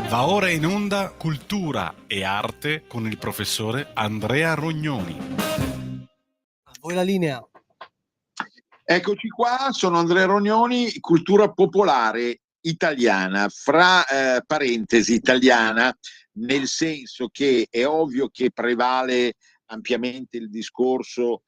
Va ora in onda Cultura e Arte con il professore Andrea Rognoni. A voi la linea. Eccoci qua, sono Andrea Rognoni, cultura popolare italiana, fra parentesi italiana, nel senso che è ovvio che prevale ampiamente il discorso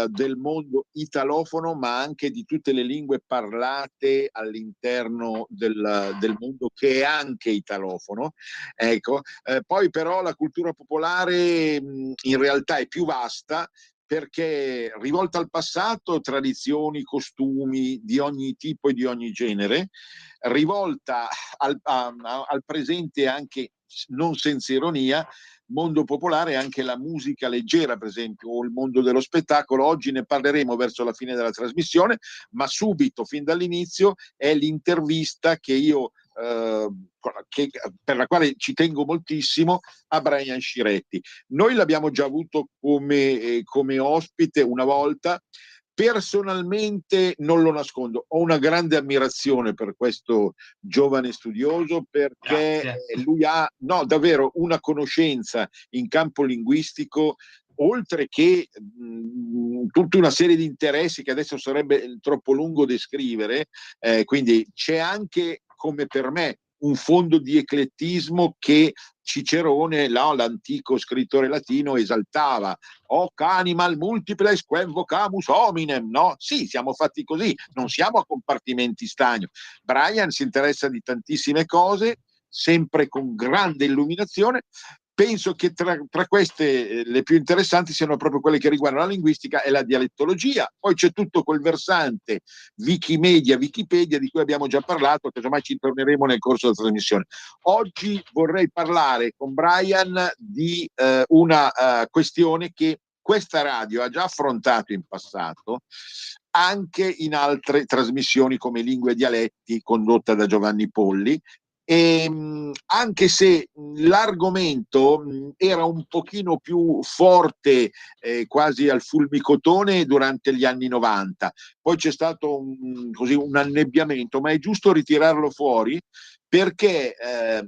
del mondo italofono, ma anche di tutte le lingue parlate all'interno del mondo che è anche italofono. Ecco. Poi però la cultura popolare in realtà è più vasta, perché rivolta al passato, tradizioni, costumi di ogni tipo e di ogni genere, rivolta al presente anche non senza ironia, mondo popolare, anche la musica leggera, per esempio, o il mondo dello spettacolo. Oggi ne parleremo verso la fine della trasmissione, ma subito, fin dall'inizio, è l'intervista che io per la quale ci tengo moltissimo, a Brian Sciretti. Noi l'abbiamo già avuto come ospite una volta. Personalmente, non lo nascondo, ho una grande ammirazione per questo giovane studioso, perché lui ha davvero una conoscenza in campo linguistico, oltre che tutta una serie di interessi che adesso sarebbe troppo lungo descrivere, quindi c'è anche, come per me, un fondo di eclettismo che Cicerone, l'antico scrittore latino, esaltava. Hoc animal multiples quem vocamus hominem, no? Sì, siamo fatti così, non siamo a compartimenti stagni. Brian si interessa di tantissime cose, sempre con grande illuminazione. Penso che tra queste le più interessanti siano proprio quelle che riguardano la linguistica e la dialettologia. Poi c'è tutto quel versante Wikimedia, Wikipedia, di cui abbiamo già parlato, che ormai ci torneremo nel corso della trasmissione. Oggi vorrei parlare con Brian di una questione che questa radio ha già affrontato in passato, anche in altre trasmissioni come Lingue e Dialetti, condotta da Giovanni Polli. Anche se l'argomento era un pochino più forte, quasi al fulmicotone, durante gli anni 90, poi c'è stato un annebbiamento, ma è giusto ritirarlo fuori, perché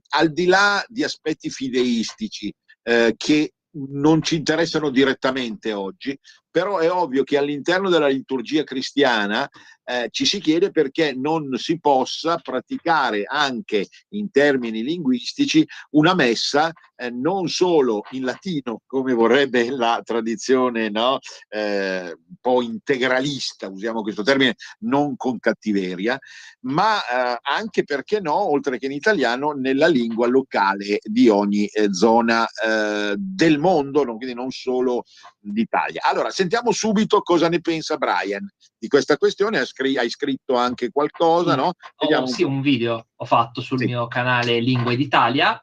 al di là di aspetti fideistici che non ci interessano direttamente oggi, però è ovvio che all'interno della liturgia cristiana ci si chiede perché non si possa praticare anche in termini linguistici una messa non solo in latino, come vorrebbe la tradizione, no? Un po' integralista, usiamo questo termine, non con cattiveria, ma anche, perché no, oltre che in italiano, nella lingua locale di ogni zona del mondo, quindi non solo d'Italia. Allora, sentiamo subito cosa ne pensa Brian di questa questione. Hai scritto anche qualcosa, no? Sì, un video ho fatto sul mio canale Lingue d'Italia,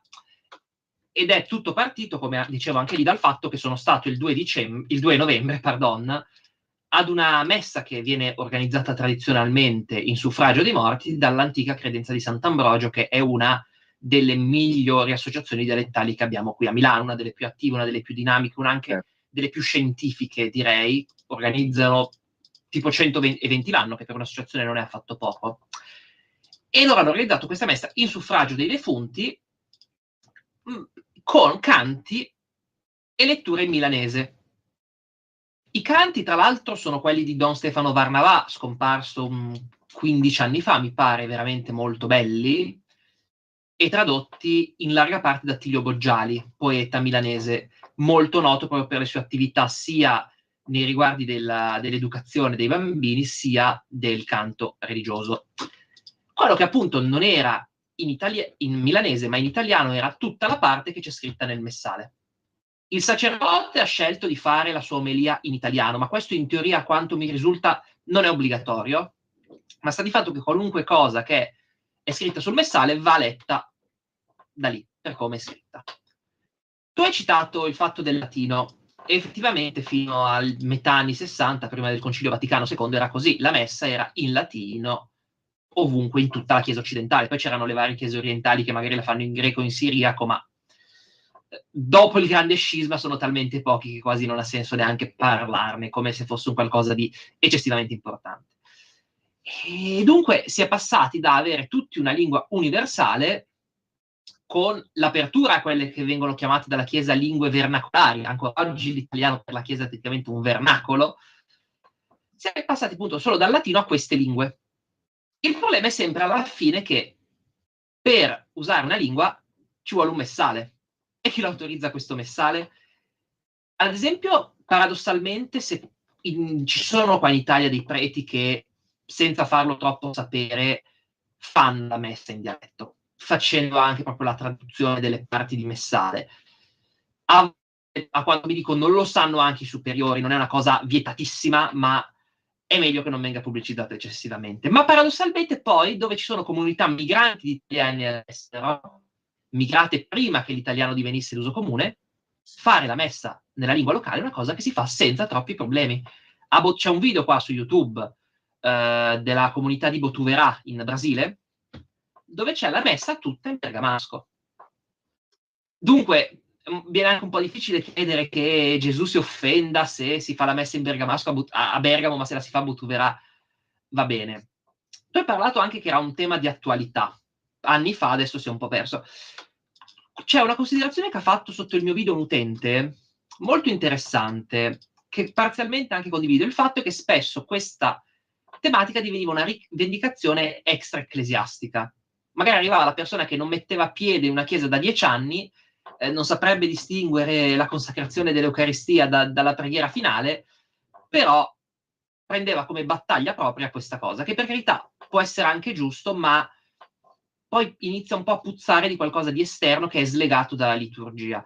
ed è tutto partito, come dicevo anche lì, dal fatto che sono stato il 2 novembre, ad una messa che viene organizzata tradizionalmente in suffragio dei morti dall'antica credenza di Sant'Ambrogio, che è una delle migliori associazioni dialettali che abbiamo qui a Milano, una delle più attive, una delle più dinamiche, una anche delle più scientifiche, direi. Organizzano tipo 100 eventi l'anno, che per un'associazione non è affatto poco. E loro hanno organizzato questa messa in suffragio dei defunti, con canti e letture in milanese. I canti, tra l'altro, sono quelli di Don Stefano Varnavà, scomparso 15 anni fa, mi pare, veramente molto belli, e tradotti in larga parte da Attilio Boggiali, poeta milanese, molto noto proprio per le sue attività sia nei riguardi dell'educazione dei bambini, sia del canto religioso. Quello che appunto non era in milanese, ma in italiano, era tutta la parte che c'è scritta nel messale. Il sacerdote ha scelto di fare la sua omelia in italiano, ma questo in teoria, a quanto mi risulta, non è obbligatorio, ma sta di fatto che qualunque cosa che è scritta sul messale va letta da lì, per come è scritta. Tu hai citato il fatto del latino, e effettivamente fino al metà anni 60, prima del Concilio Vaticano II, era così, la messa era in latino ovunque in tutta la Chiesa occidentale. Poi c'erano le varie chiese orientali che magari la fanno in greco o in siriaco, ma dopo il grande scisma sono talmente pochi che quasi non ha senso neanche parlarne, come se fosse un qualcosa di eccessivamente importante. E dunque si è passati da avere tutti una lingua universale con l'apertura a quelle che vengono chiamate dalla Chiesa lingue vernacolari. Ancora oggi l'italiano per la Chiesa è tecnicamente un vernacolo. Si è passati appunto solo dal latino a queste lingue. Il problema è sempre alla fine che per usare una lingua ci vuole un messale. E chi lo autorizza questo messale? Ad esempio, paradossalmente, ci sono qua in Italia dei preti che, senza farlo troppo sapere, fanno la messa in dialetto, facendo anche proprio la traduzione delle parti di messale. A quando mi dico non lo sanno anche i superiori, non è una cosa vietatissima, ma è meglio che non venga pubblicizzata eccessivamente. Ma paradossalmente poi, dove ci sono comunità migranti di italiani all'estero, migrate prima che l'italiano divenisse d'uso comune, fare la messa nella lingua locale è una cosa che si fa senza troppi problemi. C'è un video qua su YouTube della comunità di Botuverá in Brasile, dove c'è la messa tutta in bergamasco. Dunque, viene anche un po' difficile credere che Gesù si offenda se si fa la messa in bergamasco a Bergamo, ma se la si fa a Botuverá va bene. Tu hai parlato anche che era un tema di attualità. Anni fa, adesso si è un po' perso. C'è una considerazione che ha fatto sotto il mio video un utente, molto interessante, che parzialmente anche condivido, il fatto è che spesso questa tematica diveniva una rivendicazione extra-ecclesiastica. Magari arrivava la persona che non metteva piede in una chiesa da 10 anni, non saprebbe distinguere la consacrazione dell'Eucaristia dalla preghiera finale, però prendeva come battaglia propria questa cosa, che per carità può essere anche giusto, ma poi inizia un po' a puzzare di qualcosa di esterno che è slegato dalla liturgia.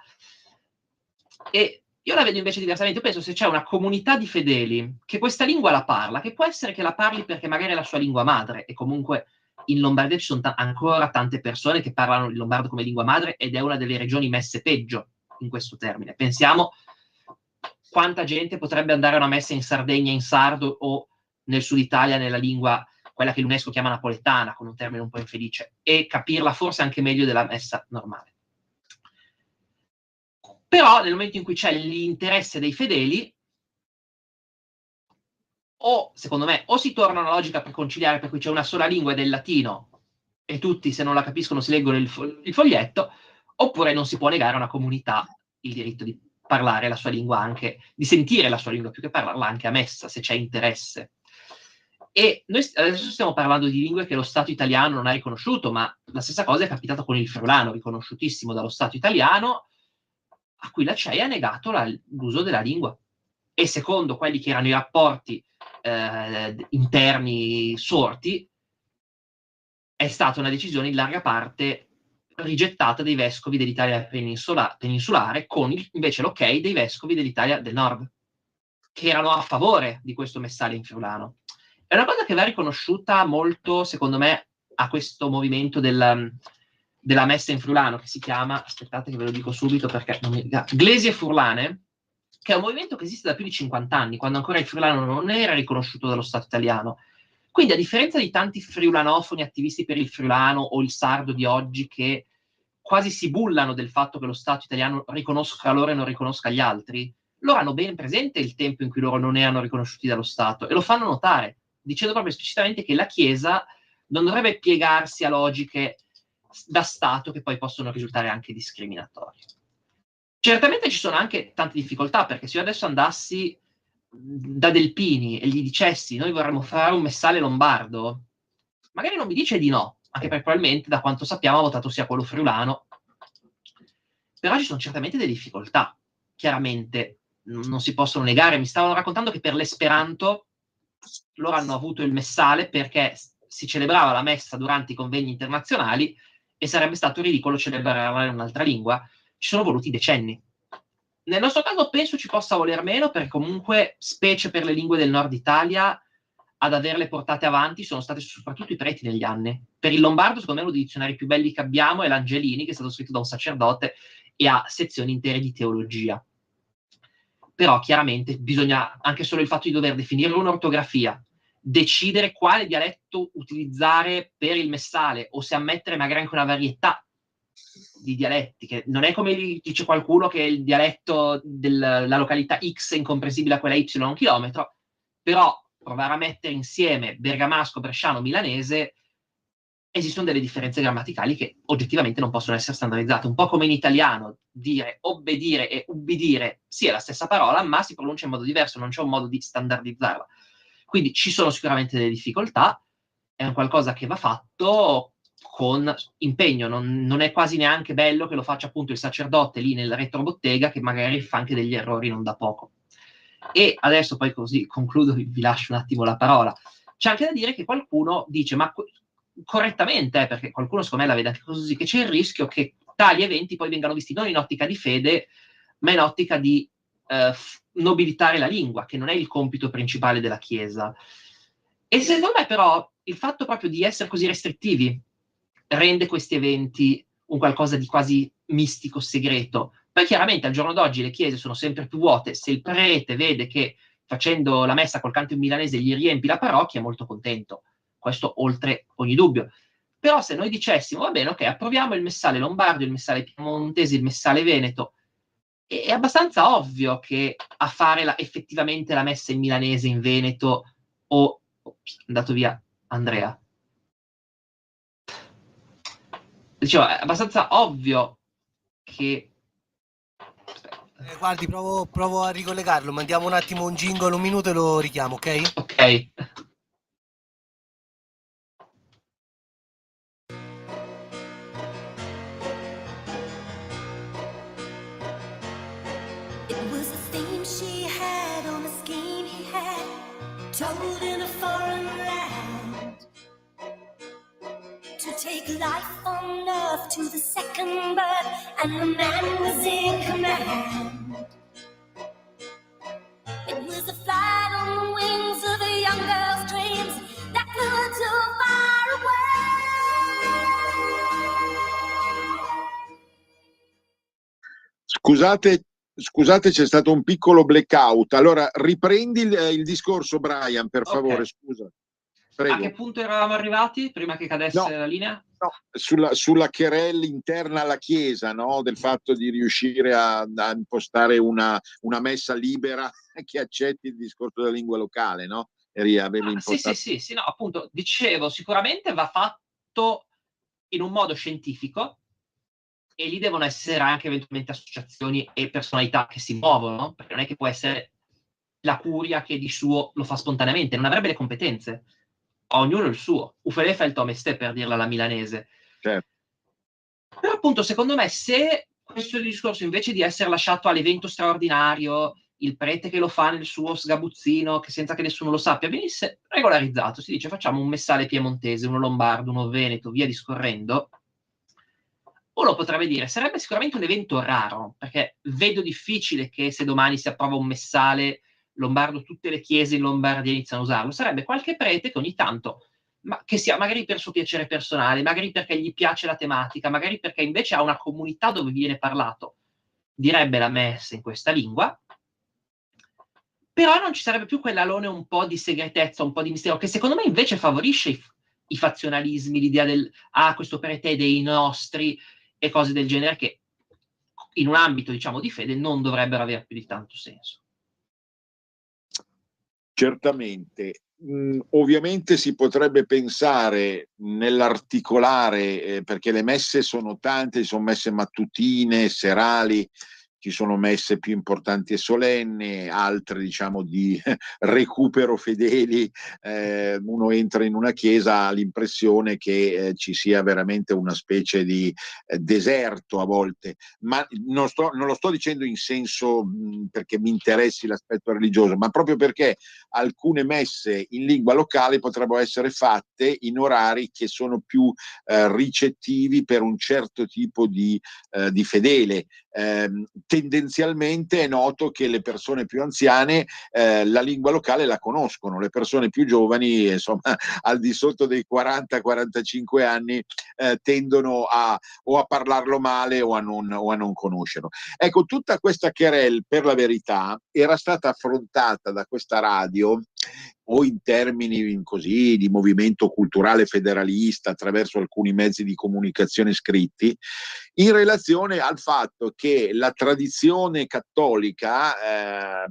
E io la vedo invece diversamente. Io penso se c'è una comunità di fedeli che questa lingua la parla, che può essere che la parli perché magari è la sua lingua madre, e comunque in Lombardia ci sono ancora tante persone che parlano il lombardo come lingua madre, ed è una delle regioni messe peggio in questo termine. Pensiamo quanta gente potrebbe andare a una messa in Sardegna in sardo o nel sud Italia nella lingua, quella che l'UNESCO chiama napoletana, con un termine un po' infelice, e capirla forse anche meglio della messa normale. Però nel momento in cui c'è l'interesse dei fedeli, o secondo me o si torna a una logica preconciliare per cui c'è una sola lingua del latino e tutti, se non la capiscono, si leggono il foglietto, oppure non si può negare a una comunità il diritto di parlare la sua lingua, anche di sentire la sua lingua più che parlarla anche a messa, se c'è interesse. E noi adesso stiamo parlando di lingue che lo Stato italiano non ha riconosciuto, ma la stessa cosa è capitata con il friulano, riconosciutissimo dallo Stato italiano, a cui la CEI ha negato l'uso della lingua. E secondo quelli che erano i rapporti interni sorti, è stata una decisione in larga parte rigettata dai vescovi dell'Italia peninsulare, con invece l'ok dei vescovi dell'Italia del Nord, che erano a favore di questo messale in friulano. È una cosa che va riconosciuta molto, secondo me, a questo movimento della messa in friulano, che si chiama, aspettate che ve lo dico subito perché non mi... Glesie Furlane, che è un movimento che esiste da più di 50 anni, quando ancora il friulano non era riconosciuto dallo Stato italiano. Quindi, a differenza di tanti friulanofoni attivisti per il friulano o il sardo di oggi, che quasi si bullano del fatto che lo Stato italiano riconosca loro e non riconosca gli altri, loro hanno ben presente il tempo in cui loro non erano riconosciuti dallo Stato e lo fanno notare, dicendo proprio esplicitamente che la Chiesa non dovrebbe piegarsi a logiche da Stato che poi possono risultare anche discriminatorie. Certamente ci sono anche tante difficoltà, perché se io adesso andassi da Delpini e gli dicessi noi vorremmo fare un messale lombardo, magari non mi dice di no, anche perché probabilmente da quanto sappiamo ha votato sia quello friulano, però ci sono certamente delle difficoltà, chiaramente non si possono negare. Mi stavano raccontando che per l'Esperanto loro hanno avuto il messale perché si celebrava la messa durante i convegni internazionali e sarebbe stato ridicolo celebrarla in un'altra lingua. Ci sono voluti decenni. Nel nostro caso penso ci possa voler meno, perché comunque, specie per le lingue del nord Italia, ad averle portate avanti sono stati soprattutto i preti negli anni. Per il lombardo, secondo me, uno dei dizionari più belli che abbiamo è l'Angelini, che è stato scritto da un sacerdote e ha sezioni intere di teologia. Però chiaramente bisogna, anche solo il fatto di dover definire un'ortografia, decidere quale dialetto utilizzare per il messale, o se ammettere magari anche una varietà di dialetti, che non è come dice qualcuno che il dialetto della località X è incomprensibile a quella Y a un chilometro, però provare a mettere insieme bergamasco, bresciano, milanese esistono delle differenze grammaticali che oggettivamente non possono essere standardizzate. Un po' come in italiano, dire obbedire e ubbidire sì è la stessa parola, ma si pronuncia in modo diverso, non c'è un modo di standardizzarla. Quindi ci sono sicuramente delle difficoltà, è un qualcosa che va fatto con impegno, non è quasi neanche bello che lo faccia appunto il sacerdote lì nel retrobottega, che magari fa anche degli errori non da poco. E adesso poi così concludo, vi lascio un attimo la parola. C'è anche da dire che qualcuno dice, ma correttamente, perché qualcuno secondo me la vede anche così, che c'è il rischio che tali eventi poi vengano visti non in ottica di fede, ma in ottica di nobilitare la lingua, che non è il compito principale della Chiesa. E secondo me però il fatto proprio di essere così restrittivi rende questi eventi un qualcosa di quasi mistico, segreto. Poi chiaramente al giorno d'oggi le chiese sono sempre più vuote, se il prete vede che facendo la messa col canto in milanese gli riempi la parrocchia è molto contento, questo oltre ogni dubbio. Però se noi dicessimo, va bene, ok, approviamo il messale lombardo, il messale piemontese, il messale veneto, è abbastanza ovvio che a fare effettivamente la messa in milanese, in veneto, o ops, è andato via Andrea. Dicevo, è abbastanza ovvio che... Guardi, provo a ricollegarlo. Mandiamo un attimo un jingle, un minuto e lo richiamo, ok? Ok. It was a theme she had on a scheme he had, told in a foreign land, to take life on earth to the second birth, and the man was in command. It was a flight on the wings of a young girl's dreams that flew too far away. Scusate, c'è stato un piccolo blackout. Allora, riprendi il discorso, Brian, per favore, scusa. Prego. A che punto eravamo arrivati prima che cadesse la linea? No, sulla querella interna alla Chiesa, no? Del fatto di riuscire a impostare una messa libera che accetti il discorso della lingua locale, no? Avevi impostato... Sì, no, appunto, dicevo, sicuramente va fatto in un modo scientifico e lì devono essere anche eventualmente associazioni e personalità che si muovono, perché non è che può essere la curia che di suo lo fa spontaneamente, non avrebbe le competenze. Ognuno il suo. Ufele fa il tomeste, per dirla alla milanese. Certo. Però appunto, secondo me, se questo discorso invece di essere lasciato all'evento straordinario, il prete che lo fa nel suo sgabuzzino, che senza che nessuno lo sappia, venisse regolarizzato, si dice facciamo un messale piemontese, uno lombardo, uno veneto, via discorrendo, uno potrebbe dire, sarebbe sicuramente un evento raro, perché vedo difficile che se domani si approva un messale lombardo, tutte le chiese in Lombardia iniziano a usarlo. Sarebbe qualche prete che ogni tanto, ma che sia magari per suo piacere personale, magari perché gli piace la tematica, magari perché invece ha una comunità dove viene parlato, direbbe la messa in questa lingua, però non ci sarebbe più quell'alone un po' di segretezza, un po' di mistero, che secondo me invece favorisce i fazionalismi, l'idea del questo prete è dei nostri e cose del genere, che in un ambito, diciamo, di fede non dovrebbero avere più di tanto senso. Certamente. Ovviamente si potrebbe pensare nell'articolare, perché le messe sono tante, ci sono messe mattutine, serali, ci sono messe più importanti e solenni, altre diciamo di recupero fedeli. Uno entra in una chiesa, ha l'impressione che ci sia veramente una specie di deserto a volte, ma non lo sto dicendo in senso perché mi interessi l'aspetto religioso, ma proprio perché alcune messe in lingua locale potrebbero essere fatte in orari che sono più ricettivi per un certo tipo di fedele. Tendenzialmente è noto che le persone più anziane la lingua locale la conoscono, le persone più giovani, insomma, al di sotto dei 40-45 anni tendono a parlarlo male o a non conoscerlo. Ecco, tutta questa querelle, per la verità, era stata affrontata da questa radio o in termini così di movimento culturale federalista attraverso alcuni mezzi di comunicazione scritti, in relazione al fatto che la tradizione cattolica,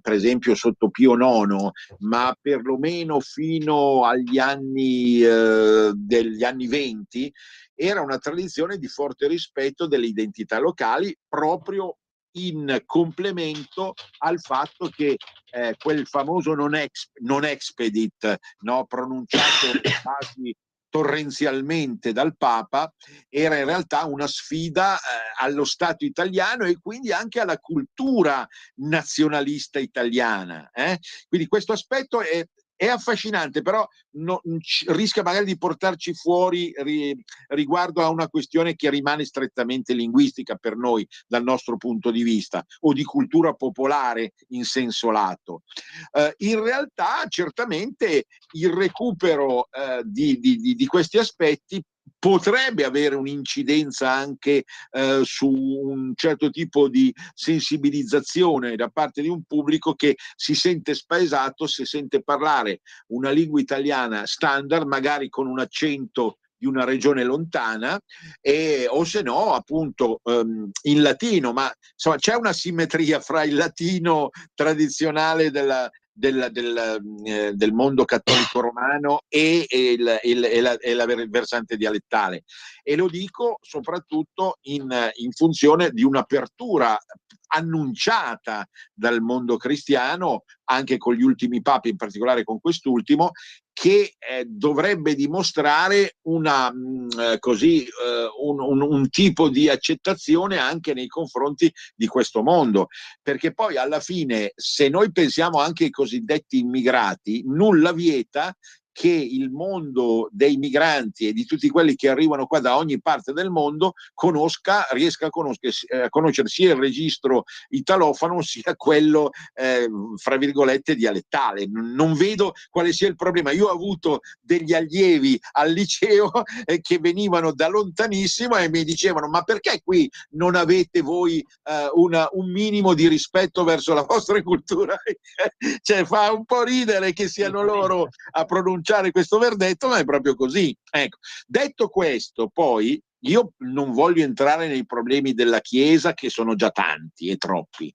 per esempio sotto Pio IX, ma perlomeno fino agli anni degli anni 20, era una tradizione di forte rispetto delle identità locali, proprio in complemento al fatto che quel famoso non expedit, no, pronunciato quasi torrenzialmente dal Papa, era in realtà una sfida allo Stato italiano e quindi anche alla cultura nazionalista italiana. Quindi questo aspetto è affascinante, però rischia magari di portarci fuori riguardo a una questione che rimane strettamente linguistica per noi dal nostro punto di vista, o di cultura popolare in senso lato. In realtà certamente il recupero di questi aspetti potrebbe avere un'incidenza anche su un certo tipo di sensibilizzazione da parte di un pubblico che si sente spaesato se sente parlare una lingua italiana standard, magari con un accento di una regione lontana, o se no appunto in latino, ma insomma c'è una simmetria fra il latino tradizionale del mondo cattolico romano e la versante dialettale, e lo dico soprattutto in funzione di un'apertura annunciata dal mondo cristiano anche con gli ultimi papi, in particolare con quest'ultimo, che dovrebbe dimostrare un tipo di accettazione anche nei confronti di questo mondo, perché poi alla fine, se noi pensiamo anche ai cosiddetti immigrati, nulla vieta che il mondo dei migranti e di tutti quelli che arrivano qua da ogni parte del mondo riesca a conoscere sia il registro italofano sia quello fra virgolette dialettale. Non vedo quale sia il problema. Io ho avuto degli allievi al liceo che venivano da lontanissimo e mi dicevano: ma perché qui non avete voi un minimo di rispetto verso la vostra cultura? Cioè, fa un po' ridere che siano loro a pronunciare questo verdetto, ma è proprio così. Ecco. Detto questo, poi io non voglio entrare nei problemi della Chiesa, che sono già tanti e troppi.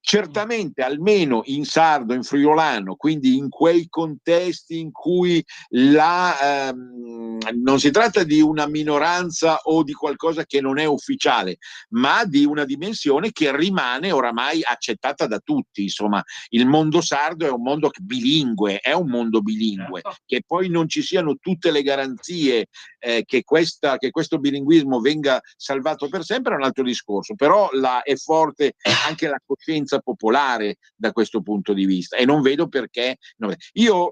Certamente, almeno in sardo, in friulano, quindi in quei contesti in cui non si tratta di una minoranza o di qualcosa che non è ufficiale, ma di una dimensione che rimane oramai accettata da tutti. Insomma, il mondo sardo è un mondo bilingue, certo. Che poi non ci siano tutte le garanzie che questo bilinguismo venga salvato per sempre è un altro discorso, però è forte anche la coscienza popolare da questo punto di vista, e non vedo perché. Io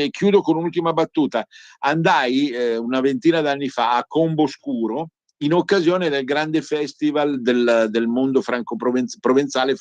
chiudo con un'ultima battuta. Andai una ventina d'anni fa a Comboscuro in occasione del grande festival del mondo provenzale,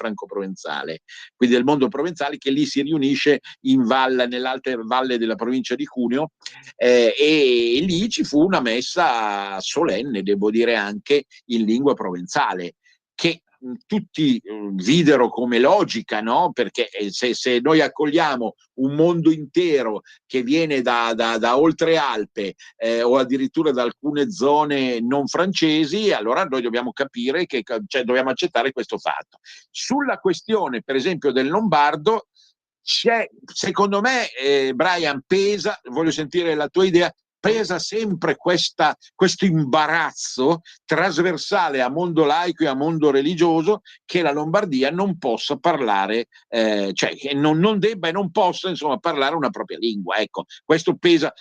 quindi del mondo provenzale, che lì si riunisce nell'alta valle della provincia di Cuneo, e lì ci fu una messa solenne, devo dire anche in lingua provenzale, che tutti videro come logica, no? Perché se noi accogliamo un mondo intero che viene da oltre Alpe o addirittura da alcune zone non francesi, allora noi dobbiamo capire dobbiamo accettare questo fatto. Sulla questione, per esempio, del lombardo, secondo me, Brian, voglio sentire la tua idea, pesa sempre questo imbarazzo trasversale a mondo laico e a mondo religioso, che la Lombardia non possa parlare, cioè che non debba e non possa, insomma, parlare una propria lingua. Ecco, questo pesa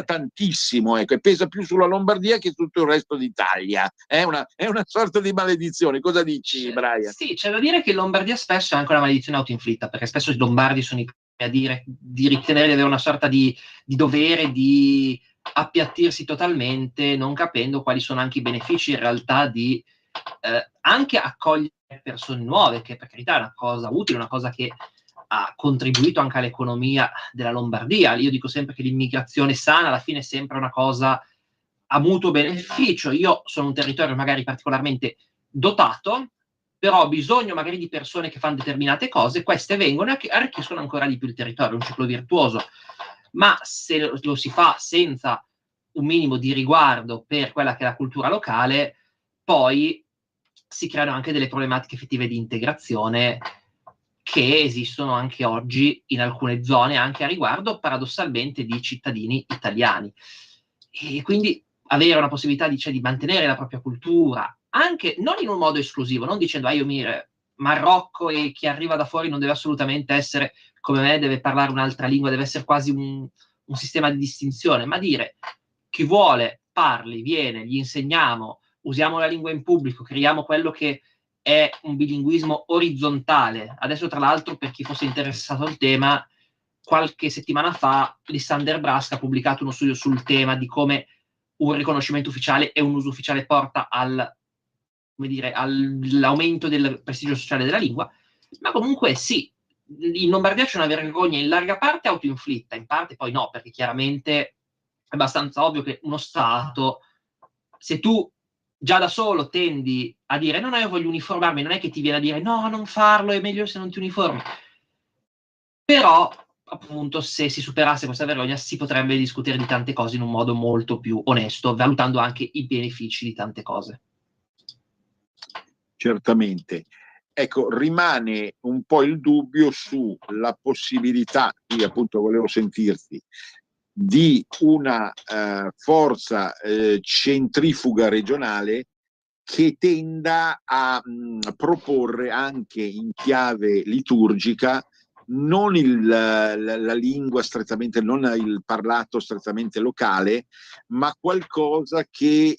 tantissimo, ecco, e pesa più sulla Lombardia che su tutto il resto d'Italia. È una sorta di maledizione. Cosa dici, Brian? Sì, c'è da dire che in Lombardia spesso è anche una maledizione autoinflitta, perché spesso i lombardi sono i primi a dire di ritenere di avere una sorta di dovere di appiattirsi totalmente, non capendo quali sono anche i benefici in realtà di anche accogliere persone nuove, che per carità è una cosa utile, una cosa che ha contribuito anche all'economia della Lombardia. Io dico sempre che l'immigrazione sana alla fine è sempre una cosa a mutuo beneficio. Io sono un territorio magari particolarmente dotato, però ho bisogno magari di persone che fanno determinate cose, queste vengono e arricchiscono ancora di più il territorio, un ciclo virtuoso. Ma se lo si fa senza un minimo di riguardo per quella che è la cultura locale, poi si creano anche delle problematiche effettive di integrazione che esistono anche oggi in alcune zone, anche a riguardo paradossalmente di cittadini italiani. E quindi avere una possibilità di mantenere la propria cultura, anche non in un modo esclusivo, non dicendo io Marocco e chi arriva da fuori non deve assolutamente essere come me, deve parlare un'altra lingua, deve essere quasi un sistema di distinzione, ma dire chi vuole parli, viene, gli insegniamo, usiamo la lingua in pubblico, creiamo quello che è un bilinguismo orizzontale. Adesso, tra l'altro, per chi fosse interessato al tema, qualche settimana fa Lissander Brask ha pubblicato uno studio sul tema di come un riconoscimento ufficiale e un uso ufficiale porta all'aumento del prestigio sociale della lingua. Ma comunque sì, in Lombardia c'è una vergogna in larga parte autoinflitta, in parte poi no, perché chiaramente è abbastanza ovvio che uno Stato, se tu già da solo tendi a dire no, io voglio uniformarmi, non è che ti viene a dire no, non farlo, è meglio se non ti uniformi. Però, appunto, se si superasse questa vergogna si potrebbe discutere di tante cose in un modo molto più onesto, valutando anche i benefici di tante cose. Certamente. Ecco, rimane un po' il dubbio sulla possibilità, qui appunto volevo sentirti, di una forza centrifuga regionale che tenda a proporre anche in chiave liturgica non la lingua strettamente, non il parlato strettamente locale, ma qualcosa che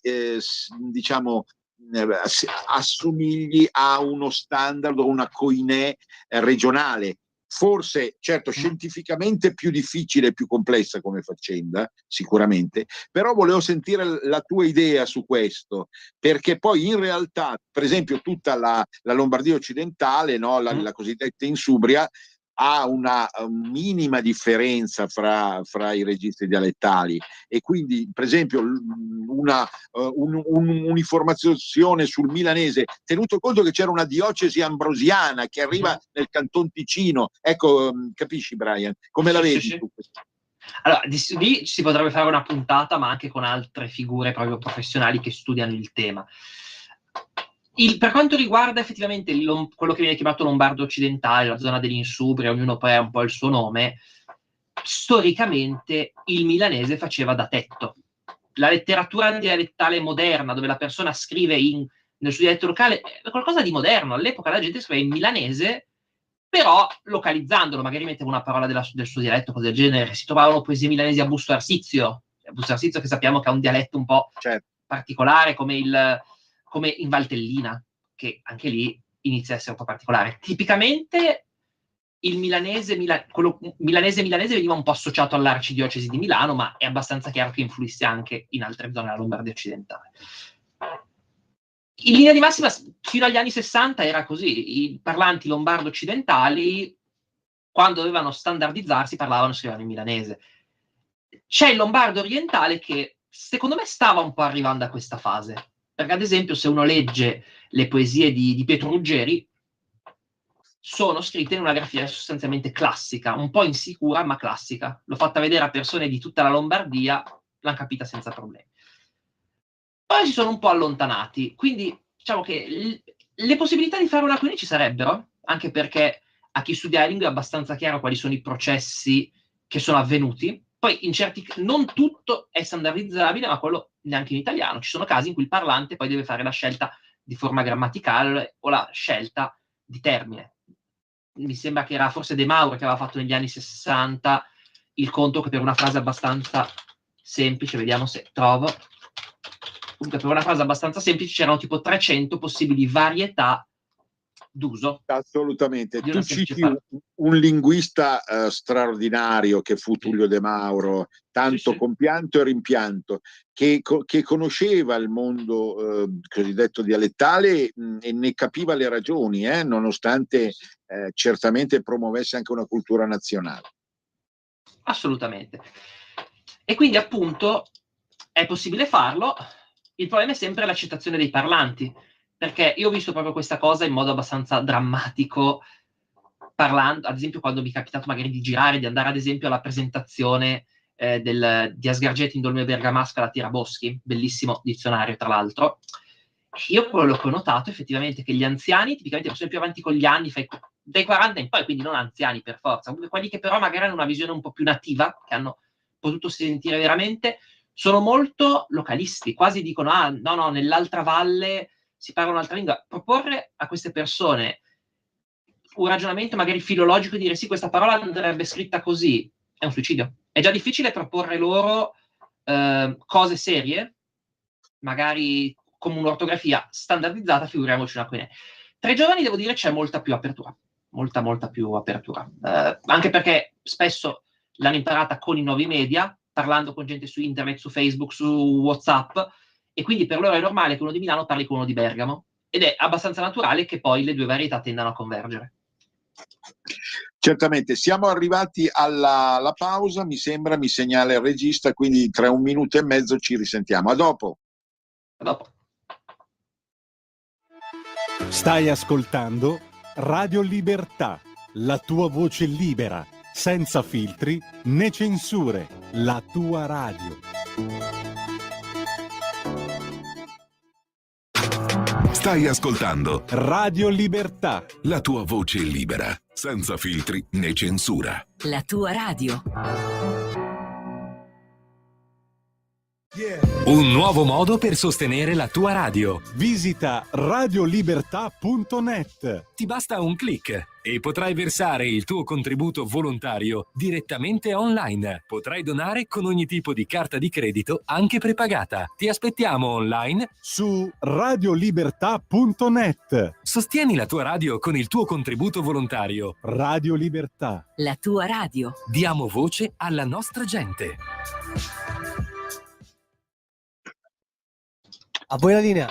diciamo assomigli a uno standard o una koiné regionale. Forse, certo, scientificamente più difficile e più complessa come faccenda, sicuramente, però volevo sentire la tua idea su questo, perché poi in realtà, per esempio, tutta la Lombardia occidentale, no, la cosiddetta Insubria, ha una minima differenza fra i registri dialettali, e quindi per esempio un'informazione sul milanese, tenuto conto che c'era una diocesi ambrosiana che arriva nel Canton Ticino, ecco, capisci Brian, come la vedi tu? Allora, lì si potrebbe fare una puntata, ma anche con altre figure proprio professionali che studiano il tema. Per quanto riguarda effettivamente quello che viene chiamato Lombardo occidentale, la zona dell'Insubria, ognuno poi ha un po' il suo nome, storicamente il milanese faceva da tetto. La letteratura dialettale moderna, dove la persona scrive nel suo dialetto locale, è qualcosa di moderno. All'epoca la gente scriveva in milanese, però localizzandolo, magari metteva una parola del suo dialetto, cose del genere. Si trovavano poesie milanesi a Busto Arsizio, che sappiamo che ha un dialetto un po' particolare, come in Valtellina, che anche lì inizia a essere un po' particolare. Tipicamente il quello milanese veniva un po' associato all'arcidiocesi di Milano, ma è abbastanza chiaro che influisse anche in altre zone della Lombardia occidentale. In linea di massima, fino agli anni 60 era così. I parlanti lombardo occidentali, quando dovevano standardizzarsi, scrivevano in milanese. C'è il lombardo orientale che, secondo me, stava un po' arrivando a questa fase. Perché, ad esempio, se uno legge le poesie di Pietro Ruggeri, sono scritte in una grafia sostanzialmente classica, un po' insicura, ma classica. L'ho fatta vedere a persone di tutta la Lombardia, l'hanno capita senza problemi. Poi si sono un po' allontanati, quindi diciamo che le possibilità di fare una quindi ci sarebbero, anche perché a chi studia la lingua è abbastanza chiaro quali sono i processi che sono avvenuti. Poi non tutto è standardizzabile, ma quello neanche in italiano. Ci sono casi in cui il parlante poi deve fare la scelta di forma grammaticale o la scelta di termine. Mi sembra che era forse De Mauro che aveva fatto negli anni 60 il conto che per una frase abbastanza semplice, vediamo se trovo, comunque per una frase abbastanza semplice c'erano tipo 300 possibili varietà d'uso. Assolutamente. Tu citi un linguista straordinario che fu Tullio De Mauro, tanto compianto e rimpianto, che conosceva il mondo cosiddetto dialettale e ne capiva le ragioni, nonostante certamente promuovesse anche una cultura nazionale. Assolutamente. E quindi appunto è possibile farlo, il problema è sempre l'accettazione dei parlanti, perché io ho visto proprio questa cosa in modo abbastanza drammatico, parlando, ad esempio, quando mi è capitato magari di girare, di andare ad esempio alla presentazione di Asgargetti in Dolme Bergamasca, la Tiraboschi, bellissimo dizionario tra l'altro. Io quello che ho notato effettivamente è che gli anziani, tipicamente sono più avanti con gli anni, dai 40 in poi, quindi non anziani per forza, quelli che però magari hanno una visione un po' più nativa, che hanno potuto sentire veramente, sono molto localisti, quasi dicono, ah no, nell'altra valle si parla un'altra lingua. Proporre a queste persone un ragionamento magari filologico e dire sì, questa parola andrebbe scritta così, è un suicidio. È già difficile proporre loro cose serie, magari come un'ortografia standardizzata, figuriamoci una quine. Tra i giovani devo dire c'è molta più apertura, molta più apertura, anche perché spesso l'hanno imparata con i nuovi media, parlando con gente su internet, su Facebook, su WhatsApp, e quindi per loro è normale che uno di Milano parli con uno di Bergamo, ed è abbastanza naturale che poi le due varietà tendano a convergere. Certamente, siamo arrivati alla pausa, mi sembra, mi segnala il regista, quindi tra 1 minuto e mezzo ci risentiamo. A dopo. A dopo. Stai ascoltando Radio Libertà, la tua voce libera, senza filtri né censure, la tua radio. Stai ascoltando Radio Libertà, la tua voce libera, senza filtri né censura. La tua radio. Un nuovo modo per sostenere la tua radio. visita radiolibertà.net. Ti basta un click e potrai versare il tuo contributo volontario direttamente online. Potrai donare con ogni tipo di carta di credito, anche prepagata. Ti aspettiamo online su radiolibertà.net. Sostieni la tua radio con il tuo contributo volontario. Radio Libertà. La tua radio. Diamo voce alla nostra gente. A voi la linea.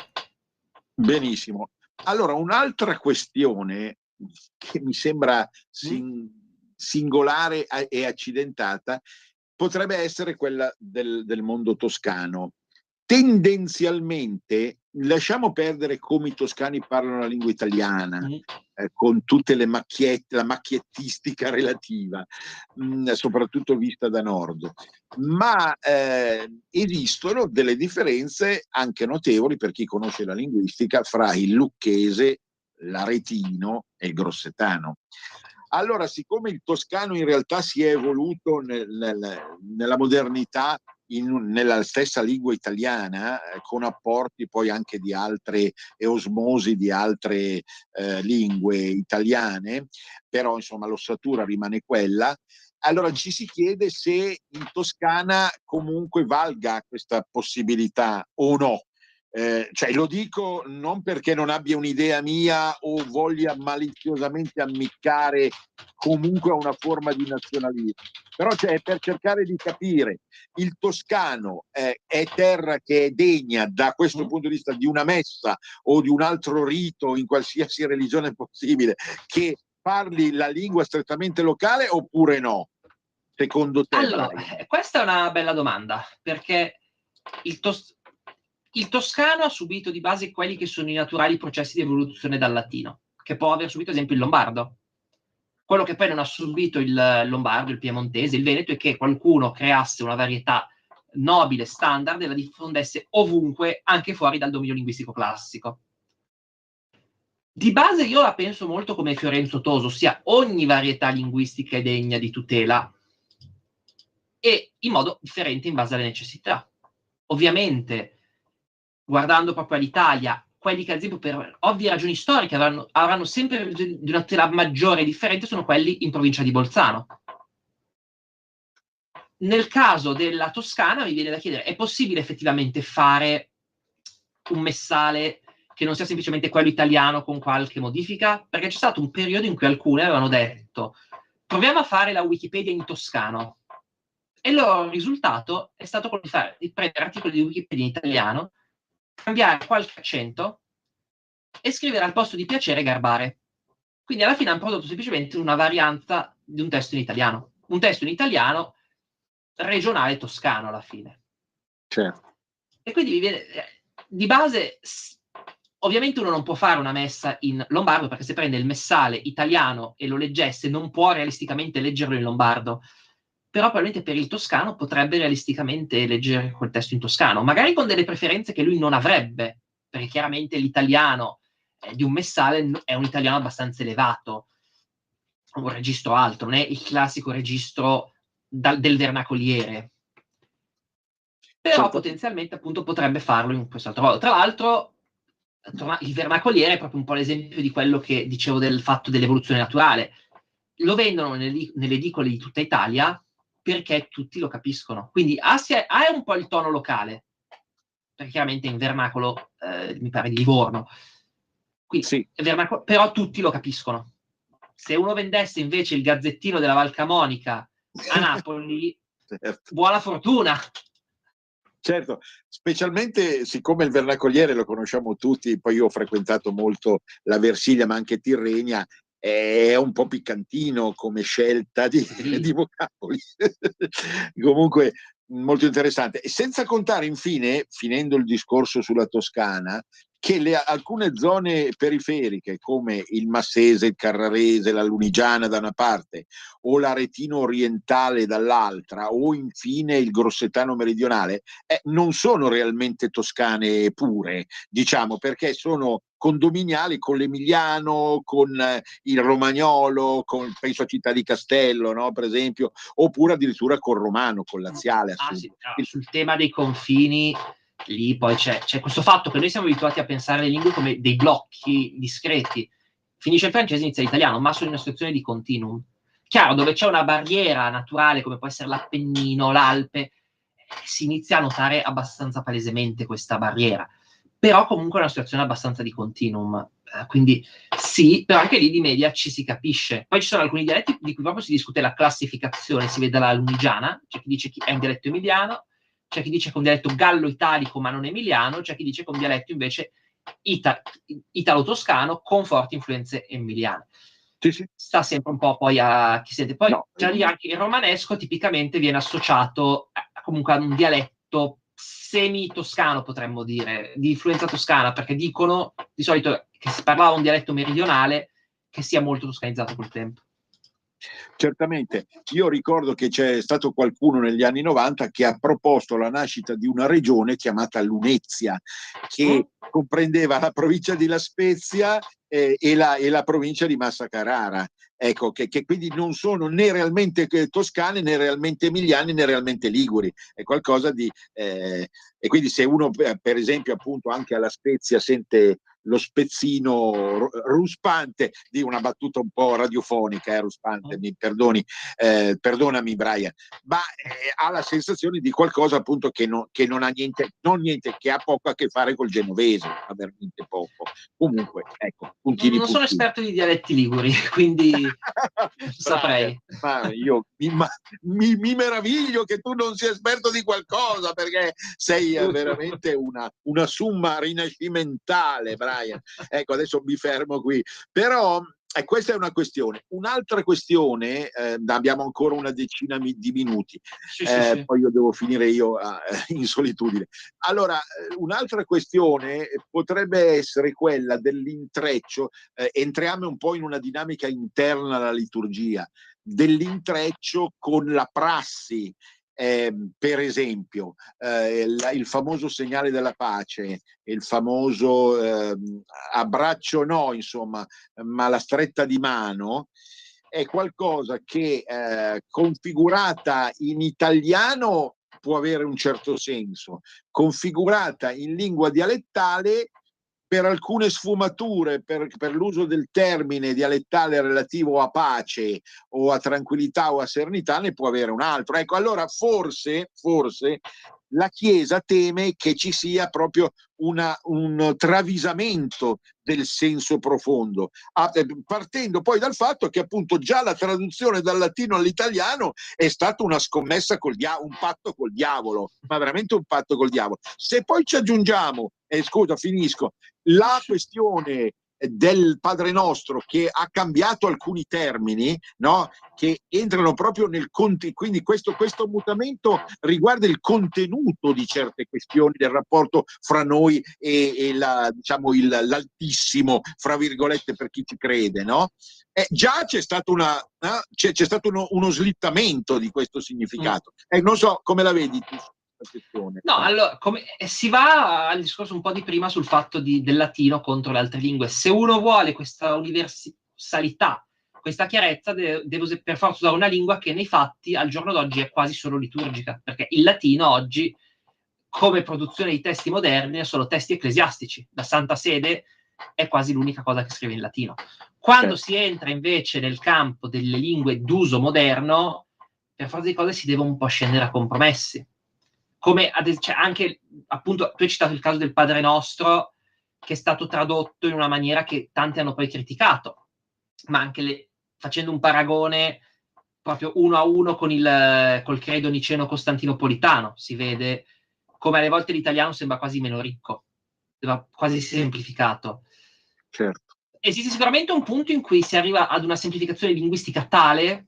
Benissimo. Allora, un'altra questione che mi sembra singolare e accidentata potrebbe essere quella del mondo toscano. Tendenzialmente, lasciamo perdere come i toscani parlano la lingua italiana, con tutte le macchiette, la macchiettistica relativa, soprattutto vista da nord, ma esistono delle differenze anche notevoli per chi conosce la linguistica fra il lucchese, l'aretino e il grossetano. Allora, siccome il toscano in realtà si è evoluto nella modernità nella stessa lingua italiana, con apporti poi anche di altre e osmosi di altre lingue italiane, però insomma l'ossatura rimane quella. Allora ci si chiede se in Toscana comunque valga questa possibilità o no. Cioè, lo dico non perché non abbia un'idea mia o voglia maliziosamente ammiccare comunque a una forma di nazionalismo, però cioè, per cercare di capire, il toscano è terra che è degna da questo punto di vista di una messa o di un altro rito in qualsiasi religione possibile che parli la lingua strettamente locale oppure no? Secondo te? Allora, questa è una bella domanda, perché il toscano ha subito di base quelli che sono i naturali processi di evoluzione dal latino, che può aver subito ad esempio il lombardo. Quello che poi non ha subito il lombardo, il piemontese, il veneto, è che qualcuno creasse una varietà nobile, standard, e la diffondesse ovunque, anche fuori dal dominio linguistico classico. Di base io la penso molto come Fiorenzo Toso, ossia ogni varietà linguistica è degna di tutela e in modo differente in base alle necessità. Ovviamente, guardando proprio all'Italia, quelli che ad esempio per ovvie ragioni storiche avranno sempre di una tutela maggiore e differente sono quelli in provincia di Bolzano. Nel caso della Toscana mi viene da chiedere, è possibile effettivamente fare un messale che non sia semplicemente quello italiano con qualche modifica? Perché c'è stato un periodo in cui alcune avevano detto proviamo a fare la Wikipedia in toscano, e il loro risultato è stato quello di prendere articoli di Wikipedia in italiano, cambiare qualche accento e scrivere al posto di piacere garbare. Quindi alla fine hanno prodotto semplicemente una varianza di un testo in italiano. Un testo in italiano regionale toscano alla fine. Certo. E quindi mi viene, di base Ovviamente uno non può fare una messa in lombardo, perché se prende il messale italiano e lo leggesse non può realisticamente leggerlo in lombardo, però probabilmente per il toscano potrebbe realisticamente leggere quel testo in toscano, magari con delle preferenze che lui non avrebbe, perché chiaramente l'italiano di un messale è un italiano abbastanza elevato, un registro alto, non è il classico registro del vernacoliere. Però potenzialmente appunto potrebbe farlo in questo altro modo. Tra l'altro il vernacoliere è proprio un po' l'esempio di quello che dicevo del fatto dell'evoluzione naturale. Lo vendono nelle edicole di tutta Italia perché tutti lo capiscono. Quindi ha un po' il tono locale, perché chiaramente in vernacolo mi pare di Livorno. Quindi, sì. Però tutti lo capiscono. Se uno vendesse invece il Gazzettino della Val Camonica a Napoli, certo. Buona fortuna! Certo, specialmente siccome il vernacoliere lo conosciamo tutti, poi io ho frequentato molto la Versilia ma anche Tirrenia, è un po' piccantino come scelta di vocaboli. Comunque molto interessante. E senza contare infine, finendo il discorso sulla Toscana, che alcune zone periferiche come il Massese, il Carrarese, la Lunigiana da una parte o l'Aretino orientale dall'altra o infine il Grossetano meridionale non sono realmente toscane pure, diciamo, perché sono condominiali con l'Emiliano, con il Romagnolo, penso a Città di Castello, no, per esempio, oppure addirittura col Romano, con Laziale. Sì. Sul tema dei confini lì poi c'è questo fatto che noi siamo abituati a pensare alle lingue come dei blocchi discreti. Finisce il francese, inizia l'italiano, ma sono in una situazione di continuum. Chiaro, dove c'è una barriera naturale come può essere l'Appennino, l'Alpe, si inizia a notare abbastanza palesemente questa barriera. Però comunque è una situazione abbastanza di continuum. Quindi sì, però anche lì di media ci si capisce. Poi ci sono alcuni dialetti di cui proprio si discute la classificazione, si vede la Lunigiana, c'è chi dice che è un dialetto emiliano, c'è chi dice che è un dialetto gallo-italico ma non emiliano, c'è chi dice che è un dialetto invece italo-toscano con forti influenze emiliane. Sì. Sta sempre un po' poi a chi sente. Poi c'è da dire anche il romanesco tipicamente viene associato comunque a un dialetto semi-toscano, potremmo dire, di influenza toscana, perché dicono di solito che si parlava un dialetto meridionale che sia molto toscanizzato col tempo. Certamente, io ricordo che c'è stato qualcuno negli anni 90 che ha proposto la nascita di una regione chiamata Lunezia, che comprendeva la provincia di La Spezia e la provincia di Massa Carrara. Ecco, che quindi non sono né realmente toscane, né realmente emiliane, né realmente liguri. È qualcosa di... e quindi se uno, per esempio, appunto anche alla Spezia sente lo spezzino ruspante, di una battuta un po' radiofonica, ruspante, mi perdoni, perdonami Brian, ma ha la sensazione di qualcosa appunto che non ha niente, che ha poco a che fare col genovese, ha veramente poco. Comunque, ecco, puntini. Non sono esperto di dialetti liguri, quindi saprei. Ma io mi meraviglio che tu non sia esperto di qualcosa, perché sei veramente una summa rinascimentale, Brian. Ecco, adesso mi fermo qui. Però questa è una questione. Un'altra questione, abbiamo ancora una decina di minuti, sì. Poi io devo finire in solitudine. Allora, un'altra questione potrebbe essere quella dell'intreccio, entriamo un po' in una dinamica interna alla liturgia, dell'intreccio con la prassi. Per esempio il famoso segnale della pace, il famoso abbraccio no, insomma, ma la stretta di mano è qualcosa che configurata in italiano può avere un certo senso, configurata in lingua dialettale per alcune sfumature, per l'uso del termine dialettale relativo a pace o a tranquillità o a serenità, ne può avere un altro. Ecco, allora forse la Chiesa teme che ci sia proprio un travisamento del senso profondo, partendo poi dal fatto che appunto già la traduzione dal latino all'italiano è stata una scommessa un patto col diavolo, ma veramente un patto col diavolo. Se poi ci aggiungiamo, scusa, finisco, la questione del Padre Nostro, che ha cambiato alcuni termini, no? Che entrano proprio nel quindi questo mutamento riguarda il contenuto di certe questioni del rapporto fra noi e diciamo l'altissimo, fra virgolette, per chi ci crede, no? Già c'è stato c'è stato uno slittamento di questo significato. Non so come la vedi tu. No, allora, si va al discorso un po' di prima sul fatto del latino contro le altre lingue. Se uno vuole questa universalità, questa chiarezza, deve per forza usare una lingua che nei fatti al giorno d'oggi è quasi solo liturgica, perché il latino oggi, come produzione di testi moderni, è solo testi ecclesiastici. La Santa Sede è quasi l'unica cosa che scrive in latino. Quando si entra invece nel campo delle lingue d'uso moderno, per forza di cose si deve un po' scendere a compromessi. Come anche, appunto, tu hai citato il caso del Padre Nostro, che è stato tradotto in una maniera che tanti hanno poi criticato, ma anche facendo un paragone proprio uno a uno col credo niceno-costantinopolitano, si vede come alle volte l'italiano sembra quasi meno ricco, sembra quasi semplificato. Certo. Esiste sicuramente un punto in cui si arriva ad una semplificazione linguistica tale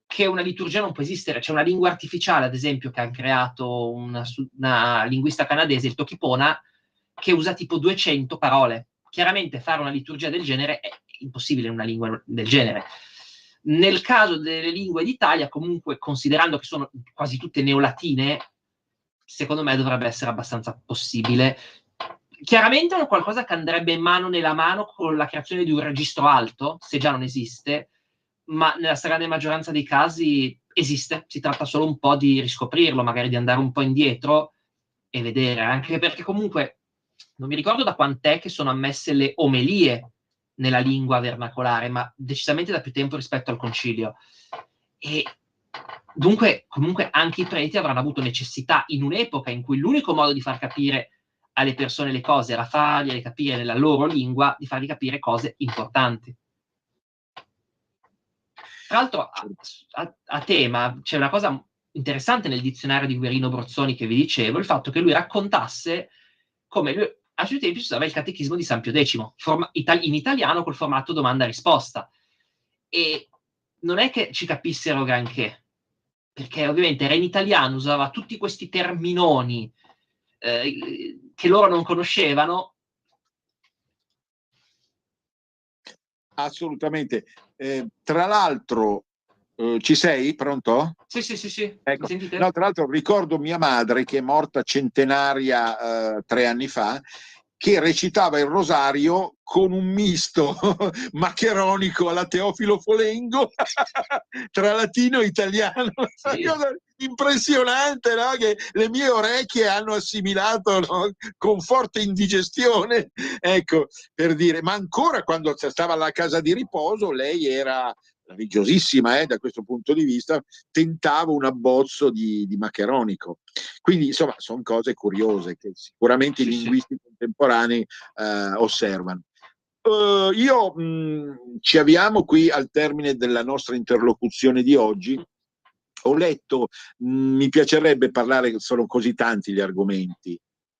che una liturgia non può esistere. C'è una lingua artificiale, ad esempio, che ha creato una linguista canadese, il Tokipona, che usa tipo 200 parole. Chiaramente fare una liturgia del genere è impossibile in una lingua del genere. Nel caso delle lingue d'Italia, comunque, considerando che sono quasi tutte neolatine, secondo me dovrebbe essere abbastanza possibile. Chiaramente è qualcosa che andrebbe mano nella mano con la creazione di un registro alto, se già non esiste, ma nella stragrande maggioranza dei casi esiste, si tratta solo un po' di riscoprirlo, magari di andare un po' indietro e vedere, anche perché comunque non mi ricordo da quant'è che sono ammesse le omelie nella lingua vernacolare, ma decisamente da più tempo rispetto al concilio. E dunque, comunque, anche i preti avranno avuto necessità, in un'epoca in cui l'unico modo di far capire alle persone le cose era fargliele capire nella loro lingua, di fargli capire cose importanti. Tra l'altro, a tema, c'è una cosa interessante nel dizionario di Guerino Brozzoni che vi dicevo, il fatto che lui raccontasse come lui, ai suoi tempi si usava il catechismo di San Pio X, in italiano col formato domanda-risposta. E non è che ci capissero granché, perché ovviamente era in italiano, usava tutti questi terminoni che loro non conoscevano. Assolutamente. Tra l'altro, ci sei? Pronto? Sì. Ecco. Mi sentite? No, tra l'altro ricordo mia madre, che è morta centenaria 3 anni fa, che recitava il rosario con un misto maccheronico alla Teofilo Folengo tra latino e italiano. Sì. Una cosa impressionante, no? Che le mie orecchie hanno assimilato, no? Con forte indigestione, ecco, per dire. Ma ancora quando stava alla casa di riposo, lei era religiosissima, da questo punto di vista, tentava un abbozzo di maccheronico. Quindi insomma sono cose curiose che sicuramente i linguisti contemporanei osservano. Ci avviamo qui al termine della nostra interlocuzione di oggi. Ho letto, mi piacerebbe parlare, sono così tanti gli argomenti,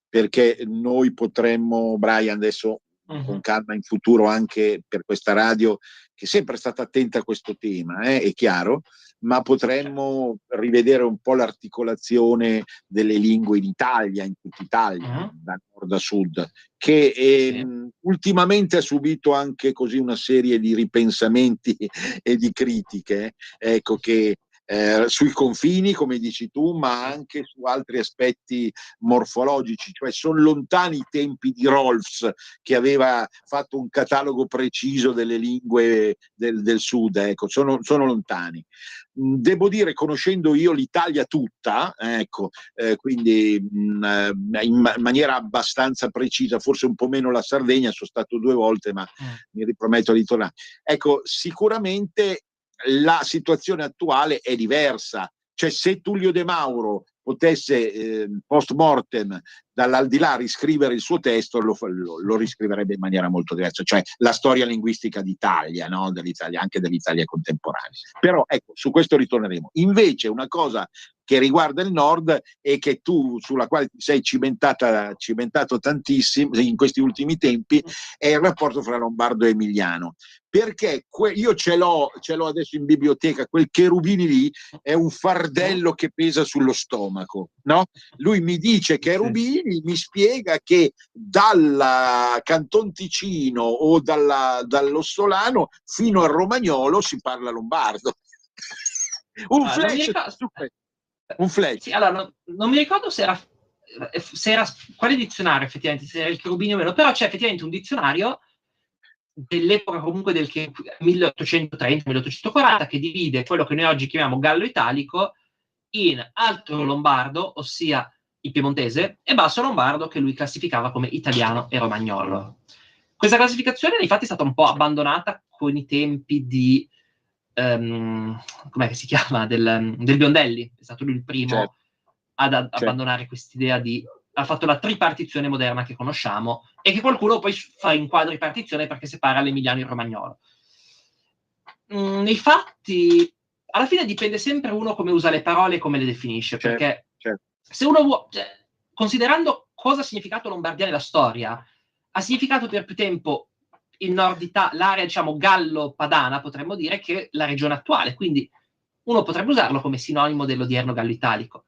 perché noi potremmo, Brian, adesso con calma in futuro, anche per questa radio che è sempre stata attenta a questo tema, è chiaro, ma potremmo rivedere un po' l'articolazione delle lingue in Italia, in tutta Italia, da nord a sud, che ultimamente ha subito anche così una serie di ripensamenti e di critiche, ecco, che sui confini, come dici tu, ma anche su altri aspetti morfologici, cioè sono lontani i tempi di Rolfs, che aveva fatto un catalogo preciso delle lingue del sud, ecco, sono lontani. Devo dire, conoscendo io l'Italia tutta, ecco, quindi in maniera abbastanza precisa, forse un po' meno la Sardegna, sono stato 2 volte, ma mi riprometto di tornare. Ecco, sicuramente la situazione attuale è diversa, cioè se Tullio De Mauro potesse post mortem dall'aldilà riscrivere il suo testo, lo riscriverebbe in maniera molto diversa, cioè la storia linguistica d'Italia, no? Dell'Italia, anche dell'Italia contemporanea. Però ecco, su questo ritorneremo. Invece una cosa che riguarda il nord e che tu, sulla quale ti sei cimentato tantissimo in questi ultimi tempi, è il rapporto fra lombardo e emiliano. Perché io ce l'ho adesso in biblioteca, quel Cherubini lì è un fardello che pesa sullo stomaco, no? Lui mi dice Cherubini, mi spiega che dal Canton Ticino o dall'Ossolano fino al Romagnolo si parla lombardo. Un flash. Sì, allora, non mi ricordo se era quale dizionario effettivamente, se era il Cherubini o meno, però c'è effettivamente un dizionario dell'epoca comunque del 1830-1840 che divide quello che noi oggi chiamiamo gallo italico in alto lombardo, ossia il piemontese, e basso lombardo, che lui classificava come italiano e romagnolo. Questa classificazione infatti è stata un po' abbandonata con i tempi di com'è che si chiama? Del Biondelli, è stato lui il primo ad abbandonare quest'idea ha fatto la tripartizione moderna che conosciamo e che qualcuno poi fa in quadripartizione perché separa l'emiliano e il romagnolo. Nei fatti, alla fine dipende sempre uno come usa le parole e come le definisce, perché se uno vuole, considerando cosa ha significato Lombardia nella storia, ha significato per più tempo il nord Italia, l'area diciamo gallo-padana, potremmo dire, che la regione attuale, quindi uno potrebbe usarlo come sinonimo dell'odierno gallo italico.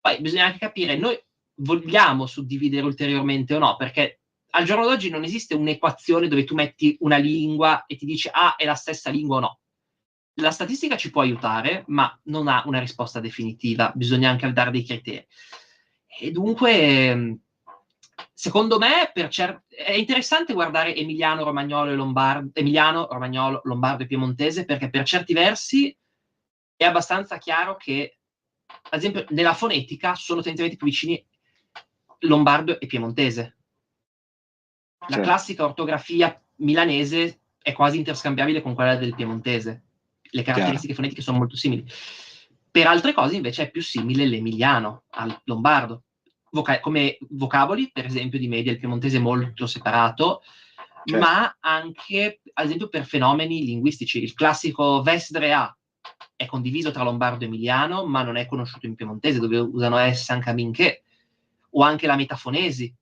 Poi bisogna anche capire, noi vogliamo suddividere ulteriormente o no, perché al giorno d'oggi non esiste un'equazione dove tu metti una lingua e ti dice è la stessa lingua o no. La statistica ci può aiutare, ma non ha una risposta definitiva, bisogna anche dare dei criteri. E dunque, secondo me, è interessante guardare Emiliano, Romagnolo e Lombardo, Emiliano, Romagnolo, Lombardo e Piemontese, perché per certi versi è abbastanza chiaro che, ad esempio, nella fonetica sono tendenzialmente più vicini lombardo e piemontese. La classica ortografia milanese è quasi interscambiabile con quella del piemontese. Le caratteristiche fonetiche sono molto simili. Per altre cose, invece, è più simile l'emiliano al lombardo. Come vocaboli, per esempio, di media il piemontese è molto separato, ma anche, ad esempio, per fenomeni linguistici. Il classico Vesdrea è condiviso tra lombardo e emiliano, ma non è conosciuto in piemontese, dove usano S anche a minché. O anche la metafonesi,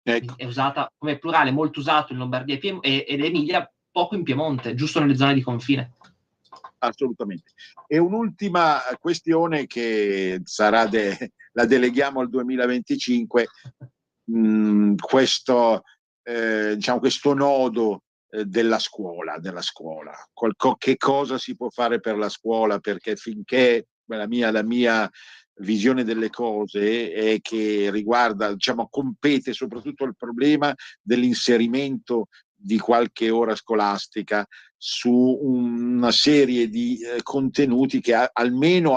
è usata come plurale, molto usato in Lombardia ed Emilia, poco in Piemonte, giusto nelle zone di confine. Assolutamente. E un'ultima questione che sarà la deleghiamo al 2025, questo nodo della scuola. Che cosa si può fare per la scuola? Perché finché la mia visione delle cose è che riguarda, compete soprattutto il problema dell'inserimento di qualche ora scolastica su una serie di contenuti che almeno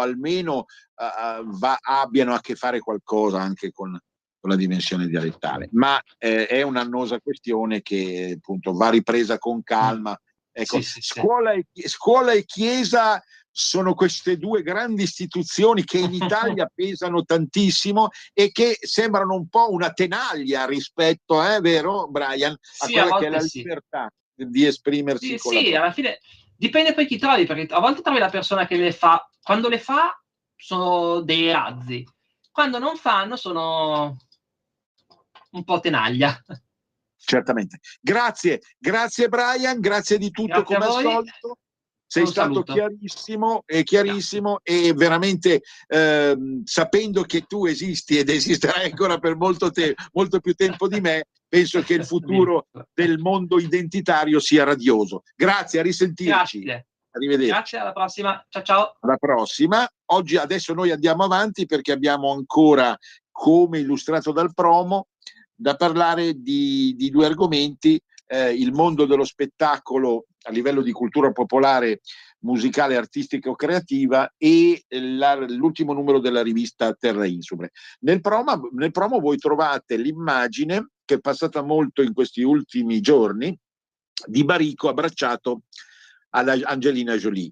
abbiano a che fare qualcosa anche con la dimensione dialettale, ma è un'annosa questione che appunto va ripresa con calma. Ecco, scuola e chiesa sono queste due grandi istituzioni che in Italia pesano tantissimo e che sembrano un po' una tenaglia rispetto, vero Brian, a quella che è la libertà di esprimersi. Sì, alla fine dipende poi chi trovi, perché a volte trovi la persona che le fa, quando le fa sono dei razzi, quando non fanno sono un po' tenaglia. Certamente. Grazie Brian, grazie di tutto, grazie come al solito. Sei stato chiarissimo e veramente sapendo che tu esisti ed esisterai ancora per molto più tempo di me, penso che il futuro del mondo identitario sia radioso. Grazie, a risentirci. Grazie. Arrivederci. Grazie, alla prossima. Ciao. Alla prossima. Adesso noi andiamo avanti perché abbiamo ancora, come illustrato dal promo, da parlare di due argomenti. Il mondo dello spettacolo a livello di cultura popolare, musicale, artistica o creativa e l'ultimo numero della rivista Terra Insubra. Nel promo voi trovate l'immagine che è passata molto in questi ultimi giorni di Barico abbracciato alla Angelina Jolie.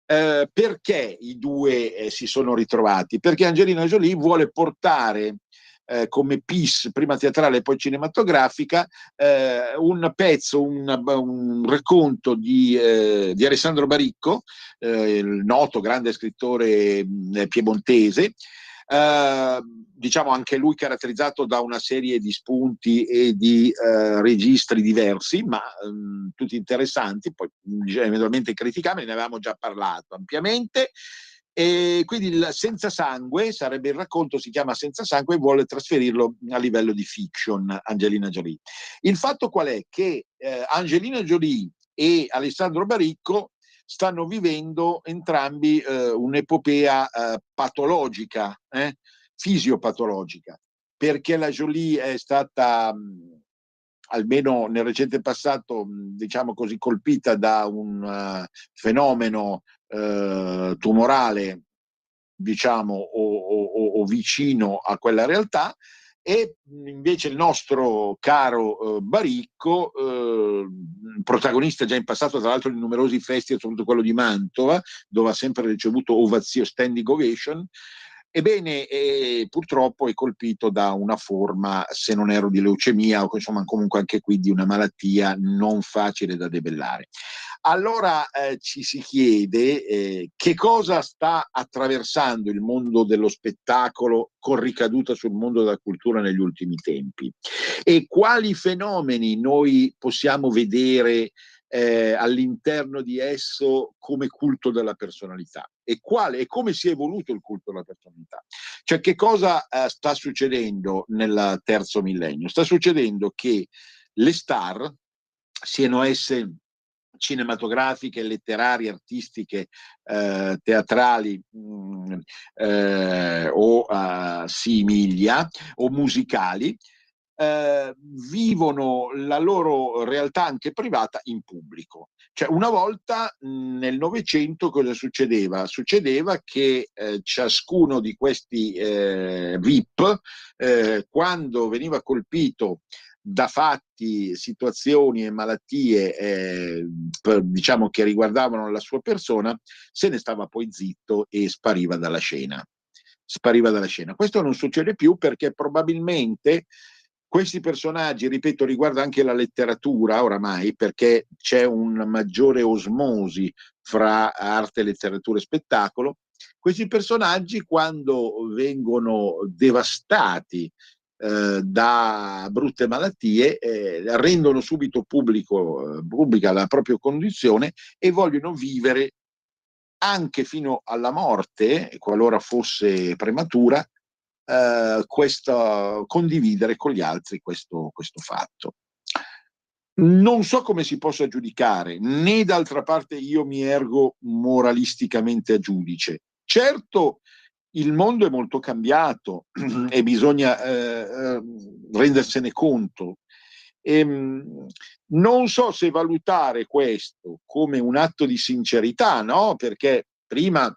Perché i due si sono ritrovati? Perché Angelina Jolie vuole portare come piece, prima teatrale e poi cinematografica, un pezzo, un racconto di Alessandro Baricco, il noto grande scrittore piemontese, diciamo anche lui caratterizzato da una serie di spunti e di registri diversi, ma tutti interessanti, poi eventualmente criticabili, ne avevamo già parlato ampiamente. E quindi il Senza sangue sarebbe il racconto, si chiama Senza sangue e vuole trasferirlo a livello di fiction, Angelina Jolie. Il fatto qual è? Che Angelina Jolie e Alessandro Baricco stanno vivendo entrambi un'epopea patologica, fisiopatologica, perché la Jolie è stata almeno nel recente passato, diciamo così, colpita da un fenomeno tumorale, diciamo, o vicino a quella realtà, e invece il nostro caro Baricco, protagonista già in passato tra l'altro di numerosi festival, soprattutto quello di Mantova, dove ha sempre ricevuto ovazioni, standing ovation, ebbene purtroppo è colpito da una forma, se non erro, di leucemia, o insomma comunque anche qui di una malattia non facile da debellare. Allora ci si chiede che cosa sta attraversando il mondo dello spettacolo con ricaduta sul mondo della cultura negli ultimi tempi, e quali fenomeni noi possiamo vedere all'interno di esso come culto della personalità, e come si è evoluto il culto della personalità. Cioè, che cosa sta succedendo nel terzo millennio? Sta succedendo che le star, siano esse cinematografiche, letterarie, artistiche, teatrali o similia, o musicali, vivono la loro realtà anche privata in pubblico. Cioè, una volta nel Novecento cosa succedeva? Succedeva che ciascuno di questi VIP, quando veniva colpito da fatti, situazioni e malattie diciamo che riguardavano la sua persona, se ne stava poi zitto e spariva dalla scena. Questo non succede più, perché probabilmente questi personaggi, ripeto, riguarda anche la letteratura oramai, perché c'è una maggiore osmosi fra arte, letteratura e spettacolo. Questi personaggi, quando vengono devastati da brutte malattie, rendono subito pubblica la propria condizione e vogliono vivere anche fino alla morte, qualora fosse prematura, condividere con gli altri questo fatto. Non so come si possa giudicare, né d'altra parte io mi ergo moralisticamente a giudice. Certo, il mondo è molto cambiato e bisogna rendersene conto. Non so se valutare questo come un atto di sincerità, no? Perché prima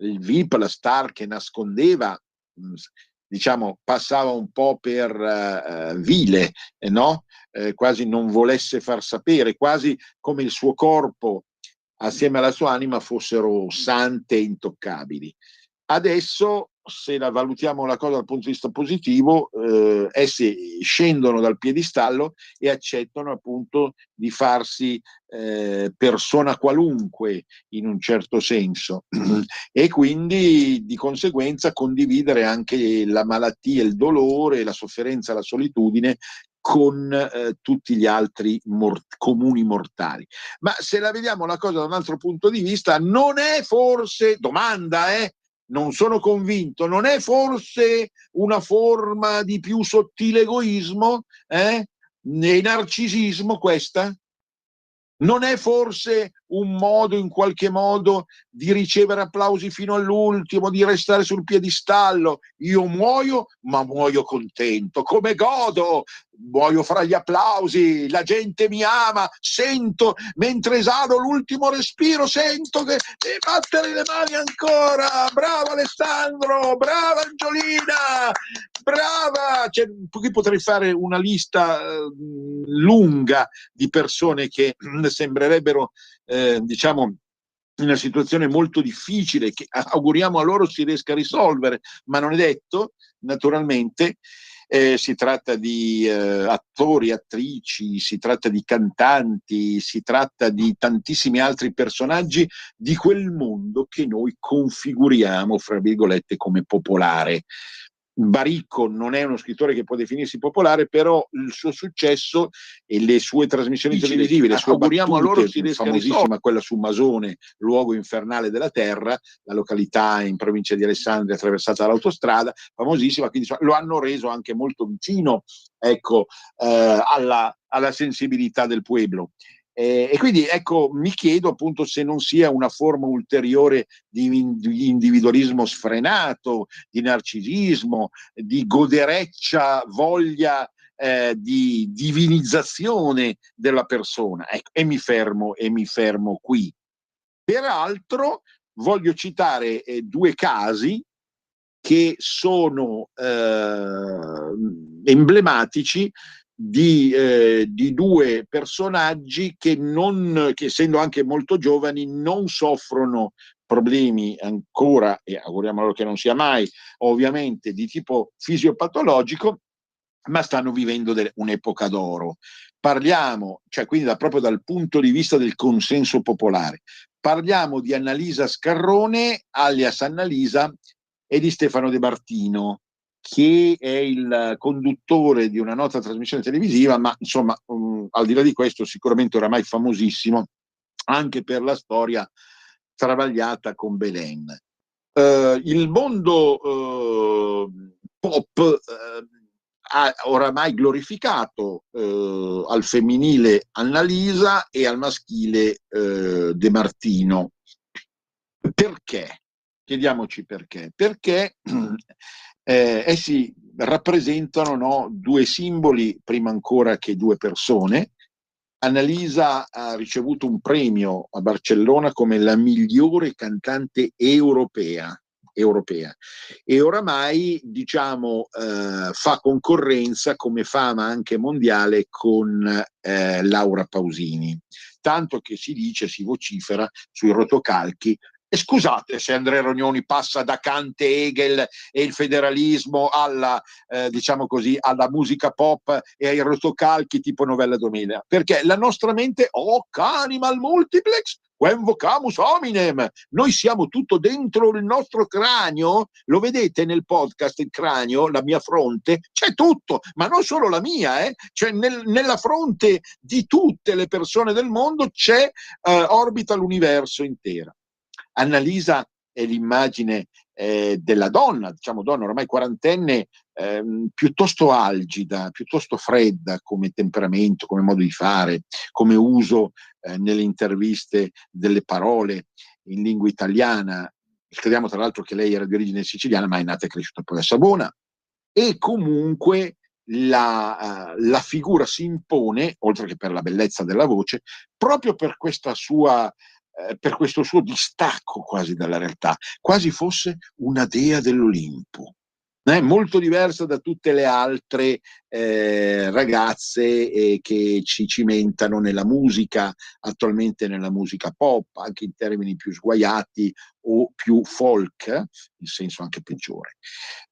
il VIP, la star che nascondeva, diciamo, passava un po' per vile, no? Quasi non volesse far sapere, quasi come il suo corpo assieme alla sua anima fossero sante e intoccabili. Adesso, se la valutiamo la cosa dal punto di vista positivo, essi scendono dal piedistallo e accettano appunto di farsi persona qualunque, in un certo senso, e quindi di conseguenza condividere anche la malattia, il dolore, la sofferenza, la solitudine con tutti gli altri comuni mortali. Ma se la vediamo la cosa da un altro punto di vista, non è forse, domanda, non sono convinto, non è forse una forma di più sottile egoismo e narcisismo questa? Non è forse un modo, in qualche modo, di ricevere applausi fino all'ultimo, di restare sul piedistallo? Io muoio, ma muoio contento, come godo, muoio fra gli applausi, la gente mi ama, sento, mentre esalo l'ultimo respiro, sento che battere le mani ancora, bravo Alessandro, brava Angiolina, brava! Cioè, qui potrei fare una lista lunga di persone che sembrerebbero, diciamo, in una situazione molto difficile, che auguriamo a loro si riesca a risolvere, ma non è detto, naturalmente. si tratta di attori, attrici, si tratta di cantanti, si tratta di tantissimi altri personaggi di quel mondo che noi configuriamo, fra virgolette, come popolare. Baricco non è uno scrittore che può definirsi popolare, però il suo successo e le sue trasmissioni televisive, le sue auguriamo a loro battute, si riesca a famosissima quella su Masone, luogo infernale della terra, la località in provincia di Alessandria attraversata dall'autostrada, famosissima, quindi lo hanno reso anche molto vicino, ecco, alla sensibilità del pueblo. E quindi ecco, mi chiedo appunto se non sia una forma ulteriore di individualismo sfrenato, di narcisismo, di godereccia voglia di divinizzazione della persona. Ecco, e mi fermo qui. Peraltro voglio citare due casi che sono emblematici di due personaggi che essendo anche molto giovani non soffrono problemi ancora, e auguriamo loro che non sia mai, ovviamente di tipo fisiopatologico, ma stanno vivendo un'epoca d'oro. Parliamo, cioè quindi proprio dal punto di vista del consenso popolare, parliamo di Annalisa Scarrone, alias Annalisa, e di Stefano De Martino, che è il conduttore di una nota trasmissione televisiva, ma insomma, al di là di questo, sicuramente oramai famosissimo anche per la storia travagliata con Belen. Il mondo pop ha oramai glorificato al femminile Annalisa e al maschile De Martino. Perché? Chiediamoci perché. Perché essi rappresentano, no, due simboli prima ancora che due persone. Annalisa ha ricevuto un premio a Barcellona come la migliore cantante europea e oramai diciamo fa concorrenza come fama anche mondiale con Laura Pausini, tanto che si vocifera sui rotocalchi. E scusate se Andrea Rognoni passa da Kant, Hegel e il federalismo alla, diciamo così, alla musica pop e ai rotocalchi tipo Novella Domenica, perché la nostra mente, animal multiplex, quem vocamus hominem, noi siamo tutto dentro il nostro cranio, lo vedete nel podcast, il cranio, la mia fronte, c'è tutto, ma non solo la mia, cioè nella fronte di tutte le persone del mondo c'è, orbita l'universo intero. Annalisa è l'immagine della donna, diciamo donna ormai quarantenne, piuttosto algida, piuttosto fredda come temperamento, come modo di fare, come uso nelle interviste delle parole in lingua italiana. Scriviamo tra l'altro che lei era di origine siciliana, ma è nata e cresciuta poi a Savona, e comunque la figura si impone, oltre che per la bellezza della voce, proprio per questa sua per questo suo distacco quasi dalla realtà, quasi fosse una dea dell'Olimpo, molto diversa da tutte le altre ragazze che ci cimentano nella musica, attualmente nella musica pop, anche in termini più sguaiati o più folk, in senso anche peggiore.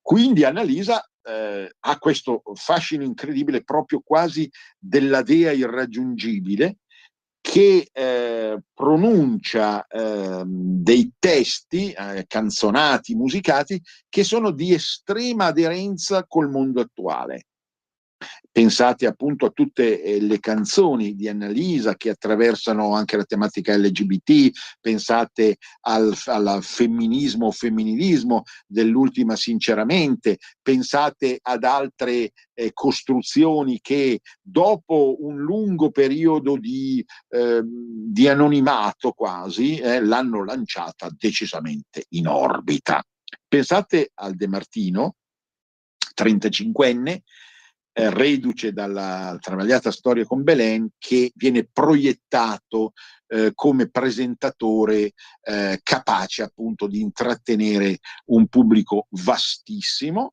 Quindi Annalisa ha questo fascino incredibile, proprio quasi della dea irraggiungibile, che pronuncia dei testi canzonati, musicati, che sono di estrema aderenza col mondo attuale. Pensate appunto a tutte le canzoni di Annalisa che attraversano anche la tematica LGBT, pensate al femminismo o femminismo dell'ultima Sinceramente, pensate ad altre costruzioni che dopo un lungo periodo di anonimato quasi l'hanno lanciata decisamente in orbita. Pensate al De Martino, 35enne, reduce dalla travagliata storia con Belen, che viene proiettato come presentatore capace appunto di intrattenere un pubblico vastissimo.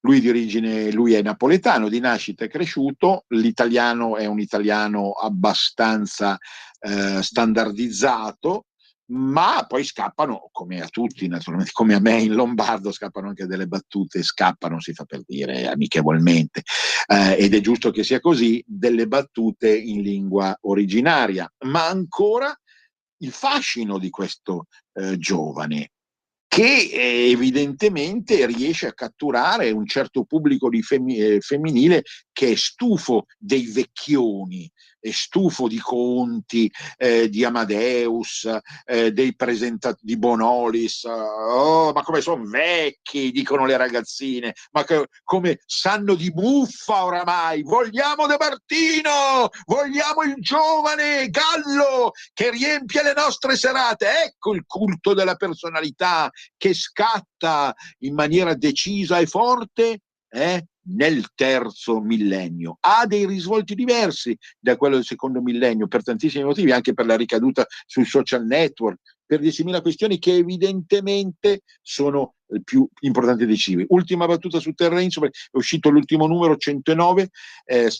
Lui è napoletano, di nascita è cresciuto, l'italiano è un italiano abbastanza standardizzato, ma poi scappano, come a tutti naturalmente, come a me in lombardo, scappano anche delle battute, scappano, si fa per dire amichevolmente, ed è giusto che sia così, delle battute in lingua originaria, ma ancora il fascino di questo giovane, che evidentemente riesce a catturare un certo pubblico di femminile che è stufo dei vecchioni, è stufo di Conti, di Amadeus, dei presentatori di Bonolis. Oh, ma come sono vecchi, dicono le ragazzine, ma come sanno di muffa oramai. Vogliamo De Martino, vogliamo il giovane Gallo che riempie le nostre serate. Ecco il culto della personalità che scatta in maniera decisa e forte nel terzo millennio. Ha dei risvolti diversi da quello del secondo millennio per tantissimi motivi, anche per la ricaduta sui social network, per 10.000 questioni che evidentemente sono più importanti e decisive. Ultima battuta su Terra Insubra, è uscito l'ultimo numero 109,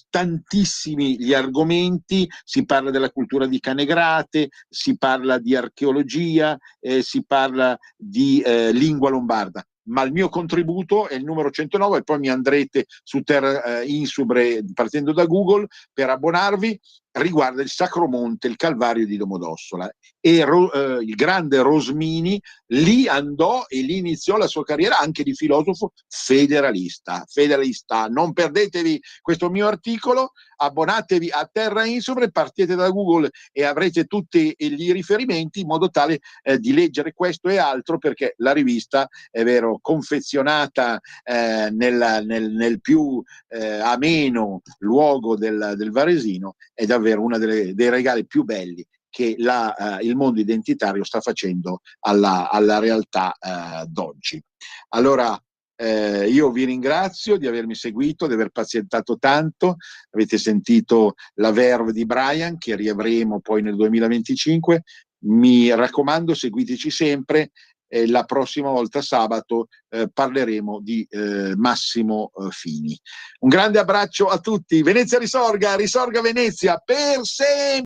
tantissimi gli argomenti, si parla della cultura di Canegrate, si parla di archeologia, si parla di lingua lombarda. Ma il mio contributo è il numero 109 e poi mi andrete su Terra Insubre partendo da Google per abbonarvi. Riguarda il Sacro Monte, il Calvario di Domodossola, e il grande Rosmini lì andò e lì iniziò la sua carriera anche di filosofo federalista. Non perdetevi questo mio articolo, abbonatevi a Terra Insubre, partite da Google e avrete tutti i riferimenti in modo tale di leggere questo e altro, perché la rivista, è vero, confezionata nel più ameno luogo del Varesino, è davvero uno dei regali più belli che il mondo identitario sta facendo alla realtà d'oggi. Allora, io vi ringrazio di avermi seguito, di aver pazientato tanto. Avete sentito la verve di Brian, che riavremo poi nel 2025. Mi raccomando, seguiteci sempre. La prossima volta sabato parleremo di Massimo Fini. Un grande abbraccio a tutti. Venezia risorga Venezia per sempre!